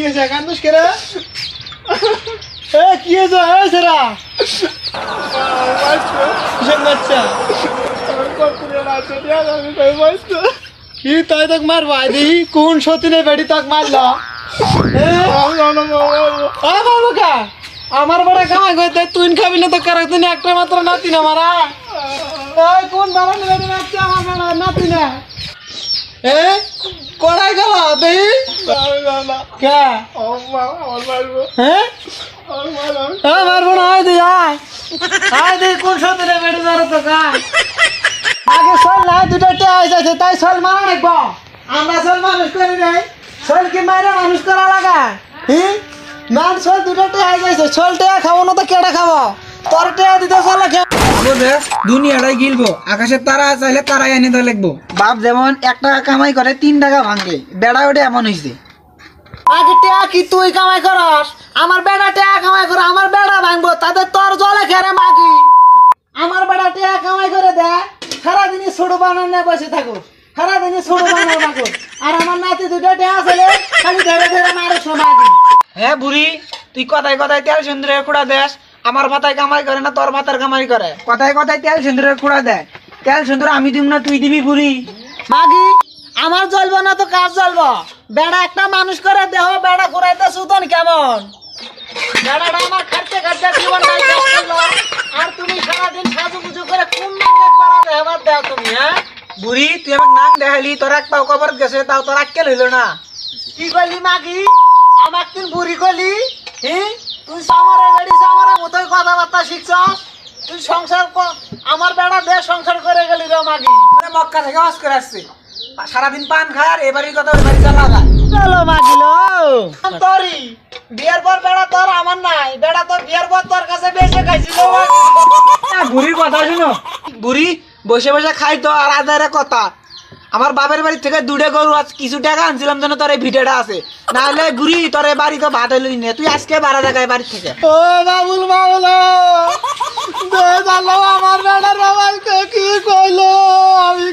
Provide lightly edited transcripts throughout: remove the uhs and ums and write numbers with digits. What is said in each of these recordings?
হয়েছে কান্দুস কে রে কি হয়েছে সেরা বাচ্চা কি তাই তোকে মারবো দেখি কোন সতীনে বেড়ি তোকে মারলো আমার বড় কামাই করতে তুই খাবি না তো কারক দিন একটা মাত্র নাতি না মারা কোন বাবা নাচছে আমার নাতি না কড়াই গেল দেখি মারবো না আয় দি কোন সতীনে বেড়ি মারো তো আগে চল না দুটো যাচ্ছে তাই চল মারা রাখবো আমরা চল মানুষ করে যাই চল কি মারে মানুষ করা লাগা না চল দুটো যাইছে চল টেয়া খাবো না তো কেটা খাবো তোর টেয়া দিতে চল দুনিয়াটাই গিলবো আকাশের তারা চাইলে তারাই এনে তো লিখবো বাপ যেমন 1 টাকা কামাই করে 3 টাকা ভাঙে বেড়া ওটা এমন হয়েছে আগে টেয়া কি তুই কামাই করস আমার বেড়া টেয়া কামাই করে আমার বেড়া ভাঙবো তাতে তোর জলে খেরে মাগি আমার বেড়া টেয়া কামাই করে দে সারাদিনই ছোট বানানো বসে থাকো সারাদিনই ছোট বানানো থাকো আর আমার নাতি দুটো টেয়া ছেলে খালি ধরে ধরে মারে সমাগি হ্যাঁ বুড়ি তুই কথায় কথায় তেল সিন্দুরের কুড়া দেস আমার মাথায় কামাই করে না তোর মাথার কামাই করে কথায় কথায় তেল সিন্দুরের কুড়া দেয় তেল সিন্দুর আমি দিব না তুই দিবি বুড়ি মাগি আমার জ্বলবো না তো কাজ জ্বলবো বেড়া একটা মানুষ করে দেহ বেড়া ঘুরাইতে সুতন কেমন বেড়াটা আমার খাটতে খাটতে জীবন আর তুমি সারাদিন সাজুগুজু করে কোন নাঙ্গের পাড়া দেহবার দেও তুমি হ্যাঁ বুড়ি তুই আমাকে নাং দেখালি তোর এক পাও কবর গেছে তাও তোর আক্কেল হইল না কি করলি মাগি আমার তুই বুড়ি করলি তুই সামরে বেড়ি সামরের মতোই কথাবার্তা শিখছস তুই সংসার আমার বেড়া দেহ সংসার করে গেলি রে মাগি মক্কা থেকে হজ করে আসছে সারাদিন পান খায় আর এবারই কথা ওই বাড়ি চালা খায় চলো মাগিলো তোরই বিয়ের পর বেড়া তোর আমার নাই বেড়া তোর বিয়ের পর তোর কাছে বেশি খাইছিল বুড়ির কথা শুনো বুড়ি বসে বসে খাই তো আর আদারে কথা আমার বাপের বাড়ি থেকে 2টা গরু আজ কিছু টাকা আনছিলাম যেন তোর এই ভিটেটা আছে না হলে বুড়ি তোর এই বাড়ি তো ভাত হইলি না তুই আজকে 12 টাকায় বাড়ি থেকে ও বাবুল আমার বেড়ার বাবাকে কি কইলো আমি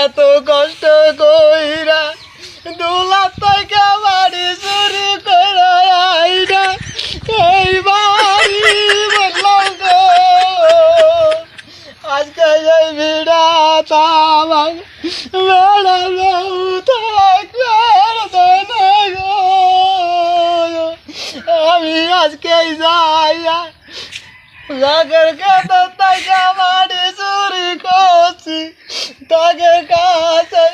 এত কষ্ট কইরা দুলা থেকে বাড়ি চুরি করে আইনা এই বাড়ি বললাম গো আজকে এই বিড়া তামাক বেড়া থাকবে গো আমি আজকে যাইয়া জাগের কাছে থেকে বাড়ি চুরি করছি তাকে কাছে